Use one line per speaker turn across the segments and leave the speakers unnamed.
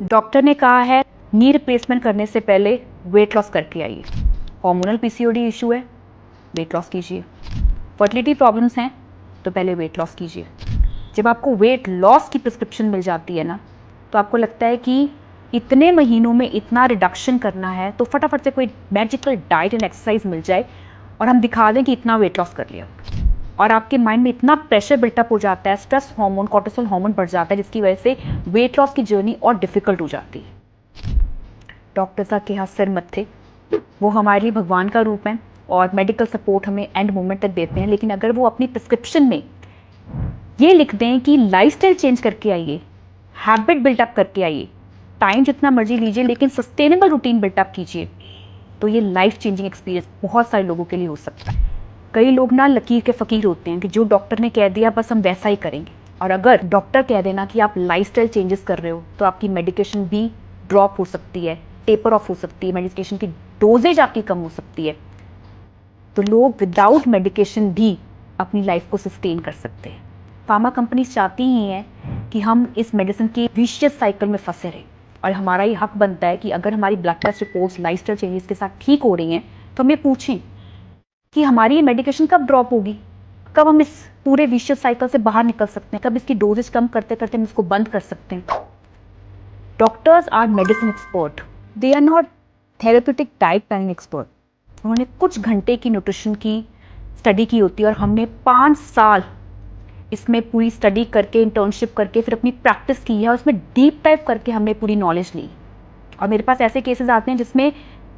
Doctor ने कहा है नी रिप्लेसमेंट करने से पहले वेट लॉस करके आइए। हार्मोनल पीसीओडी इशू है, वेट लॉस कीजिए। फर्टिलिटी प्रॉब्लम्स हैं तो पहले वेट लॉस कीजिए। जब आपको वेट लॉस की प्रिस्क्रिप्शन मिल जाती है ना, तो आपको लगता है कि इतने महीनों में इतना रिडक्शन करना है तो फटाफट से कोई मैजिकल डाइट एंड एक्सरसाइज मिल जाए और हम दिखा दें कि इतना वेट लॉस कर लिया। और आपके माइंड में इतना प्रेशर बिल्टअप हो जाता है, स्ट्रेस हार्मोन, कॉर्टिसोल हार्मोन बढ़ जाता है, जिसकी वजह से वेट लॉस की जर्नी और डिफिकल्ट हो जाती है। डॉक्टर साहब के हाथ सिर मत थे, वो हमारे लिए भगवान का रूप है और मेडिकल सपोर्ट हमें एंड मोमेंट तक देते हैं। लेकिन अगर वो अपनी प्रिस्क्रिप्शन में ये लिख दें कि लाइफस्टाइल चेंज करके आइए, हैबिट बिल्टअप करके आइए, टाइम जितना मर्जी लीजिए लेकिन सस्टेनेबल रूटीन बिल्टअप कीजिए, तो ये लाइफ चेंजिंग एक्सपीरियंस बहुत सारे लोगों के लिए हो सकता है। कई लोग ना लकीर के फ़कीर होते हैं कि जो डॉक्टर ने कह दिया बस हम वैसा ही करेंगे। और अगर डॉक्टर कह देना कि आप लाइफस्टाइल चेंजेस कर रहे हो तो आपकी मेडिकेशन भी ड्रॉप हो सकती है, टेपर ऑफ हो सकती है, मेडिकेशन की डोजेज आपकी कम हो सकती है। तो लोग विदाउट मेडिकेशन भी अपनी लाइफ को सस्टेन कर सकते हैं। फार्मा कंपनीज चाहती ही हैं कि हम इस मेडिसिन की विशियस साइकिल में फंसे रहें, और हमारा ये हक बनता है कि अगर हमारी blood test reports lifestyle changes के साथ ठीक हो रही हैं तो हमें पूछें कि हमारी ये मेडिकेशन कब ड्रॉप होगी, कब हम इस पूरे विशियस साइकिल से बाहर निकल सकते हैं, कब इसकी डोजेज कम करते करते हम इसको बंद कर सकते हैं। Doctors are medicine expert, they are not therapeutic diet planning expert. उन्होंने कुछ घंटे की न्यूट्रिशन की स्टडी की होती है और हमने 5 साल इसमें पूरी स्टडी करके, इंटर्नशिप करके फिर अपनी प्रैक्टिस की है और उसमें डीप डाइव करके हमने पूरी नॉलेज ली। और मेरे पास ऐसे केसेस आते हैं जिसमें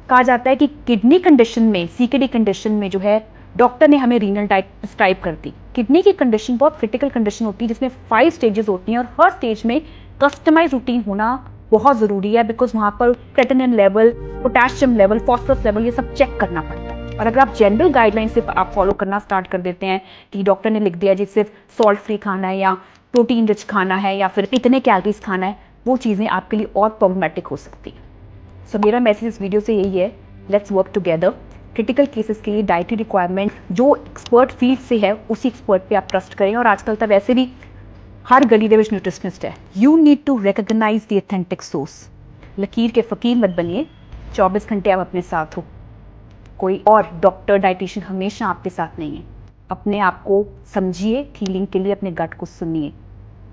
कहा जाता है कि किडनी कंडीशन में, सीकेडी कंडीशन में जो है, डॉक्टर ने हमें रीनल डाइट प्रिस्क्राइब कर दी। किडनी की कंडीशन बहुत क्रिटिकल कंडीशन होती है जिसमें 5 स्टेजेस होती हैं और हर स्टेज में कस्टमाइज रूटीन होना बहुत ज़रूरी है, बिकॉज वहाँ पर creatinine level, potassium level, phosphorus level, ये सब चेक करना पड़ता है। और अगर आप जनरल गाइडलाइन सिर्फ आप फॉलो करना स्टार्ट कर देते हैं कि डॉक्टर ने लिख दिया जी सिर्फ सॉल्ट फ्री खाना है या प्रोटीन रिच खाना है या फिर इतने कैलोरीज खाना है, वो चीज़ें आपके लिए और प्रॉब्लमेटिक हो सकती है। सो मेरा मैसेज इस वीडियो से यही है, let's work together. Critical cases के लिए डाइटरी रिक्वायरमेंट जो एक्सपर्ट फील्ड से है उसी एक्सपर्ट पे आप ट्रस्ट करें। और आजकल तो वैसे भी हर गली दे विच न्यूट्रिशनिस्ट है। You need to recognize the authentic source. लकीर के फ़कीर मत बनिए, 24 घंटे आप अपने साथ हो, कोई और डॉक्टर डाइटिशियन हमेशा आपके साथ नहीं है। अपने आप को समझिए, हीलिंग के लिए अपने गट को सुनिए,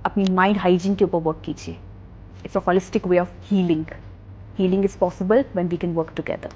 अपनी माइंड हाइजीन के ऊपर वर्क कीजिए। It's a holistic way of healing. Healing is possible when we can work together.